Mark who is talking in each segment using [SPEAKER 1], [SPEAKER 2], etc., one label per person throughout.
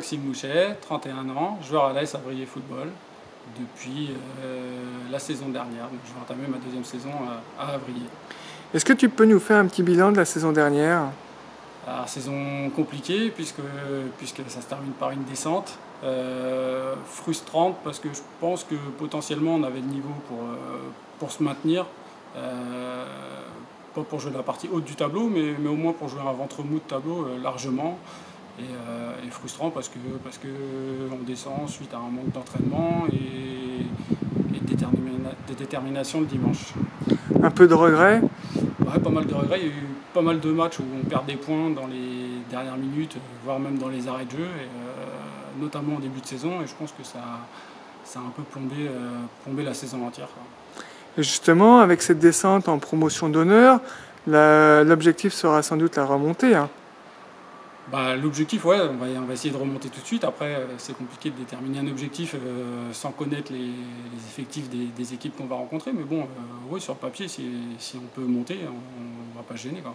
[SPEAKER 1] Maxime Mouchet, 31 ans, joueur à l'AS Avrier Football depuis la saison dernière. Donc, je vais entamer ma deuxième saison à Avrier.
[SPEAKER 2] Est-ce que tu peux nous faire un petit bilan de la saison dernière?
[SPEAKER 1] Alors, saison compliquée puisque ça se termine par une descente. Frustrante parce que je pense que potentiellement on avait le niveau pour se maintenir. Pas pour jouer la partie haute du tableau, mais au moins pour jouer un ventre mou de tableau largement. Et frustrant parce que on descend suite à un manque d'entraînement et de détermination le dimanche.
[SPEAKER 2] Un peu de regret?
[SPEAKER 1] Ouais, pas mal de regrets. Il y a eu pas mal de matchs où on perd des points dans les dernières minutes, voire même dans les arrêts de jeu, et, notamment en début de saison. Et je pense que ça a un peu plombé la saison entière, quoi.
[SPEAKER 2] Et justement, avec cette descente en promotion d'honneur, l'objectif sera sans doute la remontée, hein.
[SPEAKER 1] Bah, l'objectif, ouais, on va essayer de remonter tout de suite. Après, c'est compliqué de déterminer un objectif sans connaître les effectifs des équipes qu'on va rencontrer. Mais bon, ouais, sur le papier, si on peut monter, on ne va pas se gêner, quoi.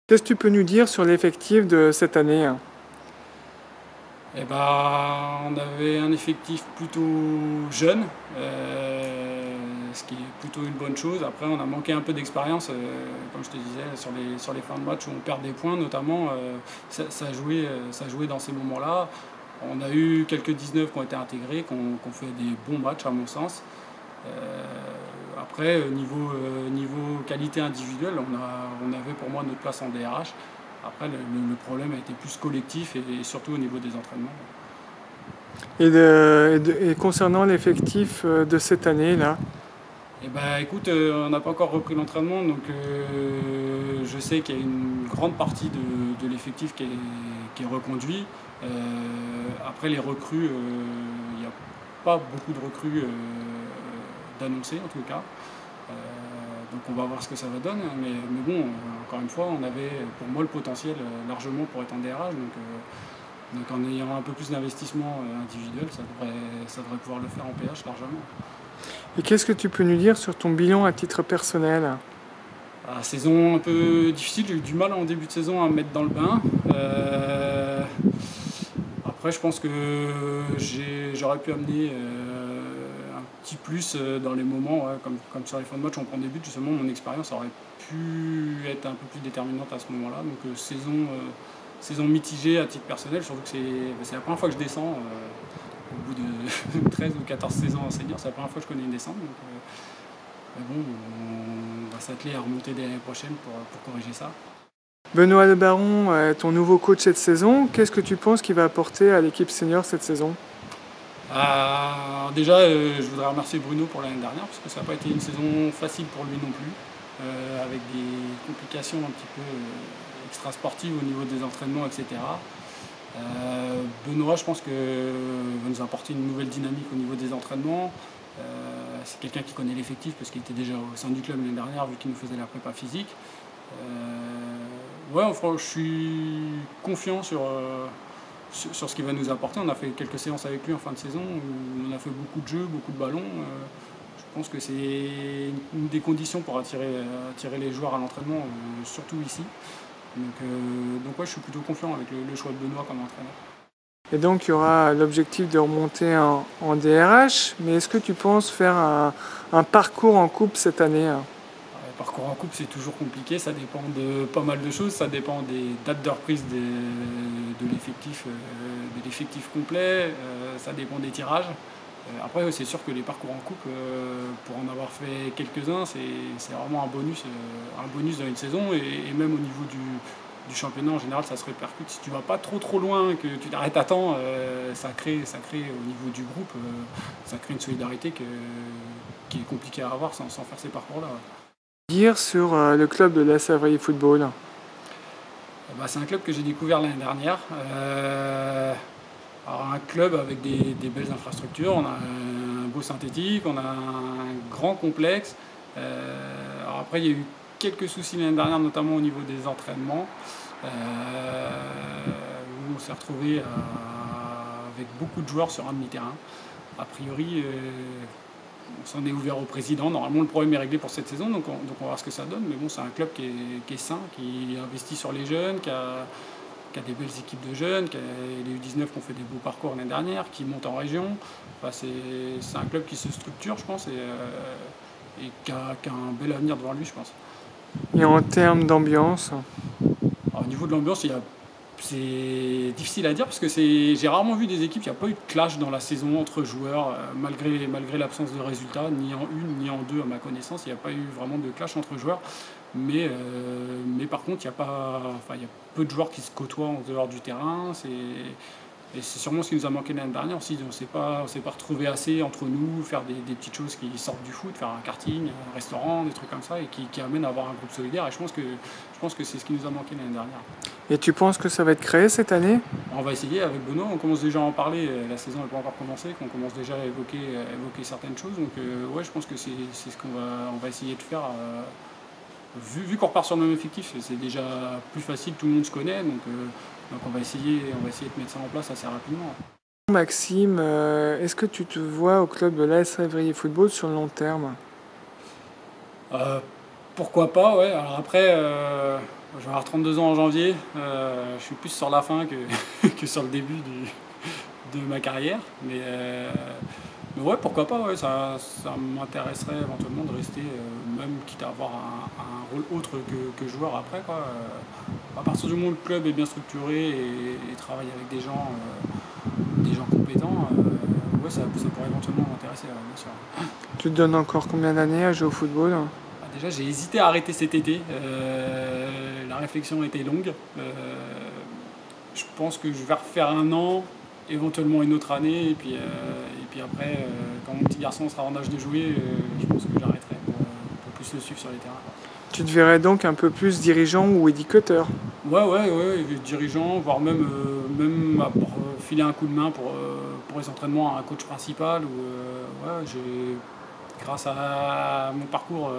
[SPEAKER 2] Qu'est-ce que tu peux nous dire sur l'effectif de cette année, hein?
[SPEAKER 1] Eh ben, on avait un effectif plutôt jeune, ce qui est plutôt une bonne chose. Après, on a manqué un peu d'expérience, comme je te disais, sur les fins de match où on perd des points, notamment. Ça jouait dans ces moments-là. On a eu quelques 19 qui ont été intégrés, qui ont fait des bons matchs, à mon sens. Après, niveau qualité individuelle, on avait pour moi notre place en DRH. Après, le problème a été plus collectif et surtout au niveau des entraînements.
[SPEAKER 2] Et concernant l'effectif de cette année-là?
[SPEAKER 1] Eh ben, écoute, on n'a pas encore repris l'entraînement, donc je sais qu'il y a une grande partie de l'effectif qui est reconduit. Après, les recrues, il n'y a pas beaucoup de recrues d'annoncées en tout cas. Donc on va voir ce que ça va donner. Mais bon, encore une fois, on avait pour moi le potentiel largement pour être en DRH. Donc en ayant un peu plus d'investissement individuel, ça devrait pouvoir le faire en PH largement.
[SPEAKER 2] Et qu'est-ce que tu peux nous dire sur ton bilan à titre personnel?
[SPEAKER 1] Saison un peu difficile, j'ai eu du mal en début de saison à me mettre dans le bain. Après, je pense que j'aurais pu amener un petit plus dans les moments, ouais, comme sur les fins de match, on prend des buts. Justement, mon expérience aurait pu être un peu plus déterminante à ce moment-là. Donc, saison mitigée à titre personnel, surtout que c'est la première fois que je descends. Au bout de 13 ou 14 saisons en senior, c'est la première fois que je connais une descente. Donc, mais bon, on va s'atteler à remonter dès l'année prochaine pour corriger ça.
[SPEAKER 2] Benoît Le Baron est ton nouveau coach cette saison. Qu'est-ce que tu penses qu'il va apporter à l'équipe senior cette saison?
[SPEAKER 1] Déjà, je voudrais remercier Bruno pour l'année dernière, parce que ça n'a pas été une saison facile pour lui non plus, avec des complications un petit peu extrasportives au niveau des entraînements, etc. Benoît, je pense que va nous apporter une nouvelle dynamique au niveau des entraînements. C'est quelqu'un qui connaît l'effectif parce qu'il était déjà au sein du club l'année dernière vu qu'il nous faisait la prépa physique. Ouais, je suis confiant sur ce qu'il va nous apporter. On a fait quelques séances avec lui en fin de saison où on a fait beaucoup de jeux, beaucoup de ballons. Je pense que c'est une des conditions pour attirer les joueurs à l'entraînement, surtout ici. Donc ouais, je suis plutôt confiant avec le choix de Benoît comme entraîneur.
[SPEAKER 2] Et donc il y aura l'objectif de remonter en DRH, mais est-ce que tu penses faire un parcours en coupe cette année?
[SPEAKER 1] Le parcours en coupe, c'est toujours compliqué, ça dépend de pas mal de choses, ça dépend des dates de reprise de l'effectif complet, ça dépend des tirages. Après, c'est sûr que les parcours en coupe, pour en avoir fait quelques-uns, c'est vraiment un bonus dans une saison, et même au niveau du championnat en général, ça se répercute. Si tu vas pas trop loin, que tu t'arrêtes à temps, ça crée au niveau du groupe, ça crée une solidarité qui est compliquée à avoir sans faire ces parcours-là.
[SPEAKER 2] Dire sur le club de l'AS Avrier Football?
[SPEAKER 1] C'est un club que j'ai découvert l'année dernière. Alors un club avec des belles infrastructures, on a un beau synthétique, on a un grand complexe. Alors après, il y a eu quelques soucis l'année dernière, notamment au niveau des entraînements, où on s'est retrouvé avec beaucoup de joueurs sur un demi-terrain. A priori, on s'en est ouvert au président. Normalement, le problème est réglé pour cette saison, donc on va voir ce que ça donne. Mais bon, c'est un club qui est sain, qui investit sur les jeunes, qui a qui a des belles équipes de jeunes, qui a les U19 qui ont fait des beaux parcours l'année dernière, qui montent en région. Enfin, c'est un club qui se structure, je pense, et qui a un bel avenir devant lui, je pense.
[SPEAKER 2] Et en termes d'ambiance?
[SPEAKER 1] Au niveau de l'ambiance, c'est difficile à dire parce que j'ai rarement vu des équipes, il n'y a pas eu de clash dans la saison entre joueurs, malgré l'absence de résultats, ni en une ni en deux à ma connaissance, il n'y a pas eu vraiment de clash entre joueurs. Mais par contre, il y a peu de joueurs qui se côtoient en dehors du terrain. Et c'est sûrement ce qui nous a manqué l'année dernière aussi. On ne s'est pas retrouvés assez entre nous, faire des petites choses qui sortent du foot, faire un karting, un restaurant, des trucs comme ça, et qui amènent à avoir un groupe solidaire. Et je pense que c'est ce qui nous a manqué l'année dernière.
[SPEAKER 2] Et tu penses que ça va être créé cette année?
[SPEAKER 1] On va essayer avec Benoît, on commence déjà à en parler. La saison n'est pas encore commencée, qu'on commence déjà à évoquer certaines choses. Donc ouais, je pense que c'est ce on va essayer de faire. Vu qu'on repart sur le même effectif, c'est déjà plus facile, tout le monde se connaît, donc on va essayer de mettre ça en place assez rapidement.
[SPEAKER 2] Maxime, est-ce que tu te vois au club de l'AS Réveillé Football sur le long terme?
[SPEAKER 1] Pourquoi pas, ouais. Alors après, je vais avoir 32 ans en janvier, je suis plus sur la fin que sur le début de ma carrière, mais ouais, pourquoi pas, ouais, ça m'intéresserait éventuellement de rester, même quitte à avoir un rôle autre que joueur après, quoi. À partir du moment où le club est bien structuré et travaille avec des gens compétents, ouais, ça pourrait éventuellement m'intéresser, ouais, bien sûr.
[SPEAKER 2] Tu te donnes encore combien d'années à jouer au football?
[SPEAKER 1] Déjà, j'ai hésité à arrêter cet été. La réflexion était longue. Je pense que je vais refaire un an, éventuellement une autre année, et puis après, quand mon petit garçon sera en âge de jouer, je pense que j'arrêterai pour plus le suivre sur les terrains.
[SPEAKER 2] Tu te verrais donc un peu plus dirigeant ou éducateur?
[SPEAKER 1] Ouais, dirigeant, voire même pour filer un coup de main pour les entraînements à un coach principal. Grâce à mon parcours,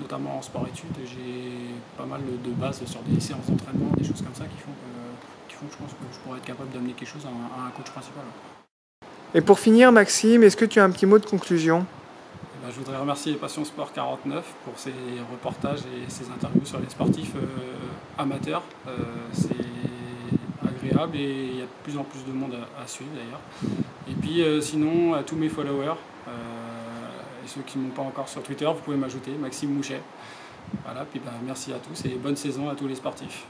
[SPEAKER 1] notamment en sport-études, j'ai pas mal de bases sur des séances d'entraînement, des choses comme ça qui font que je pense que je pourrais être capable d'amener quelque chose à un coach principal.
[SPEAKER 2] Et pour finir, Maxime, est-ce que tu as un petit mot de conclusion?
[SPEAKER 1] Je voudrais remercier Passion Sport 49 pour ces reportages et ces interviews sur les sportifs amateurs. C'est agréable et il y a de plus en plus de monde à suivre d'ailleurs. Et puis sinon, à tous mes followers, et ceux qui ne m'ont pas encore sur Twitter, vous pouvez m'ajouter, Maxime Mouchet. Voilà, puis merci à tous et bonne saison à tous les sportifs.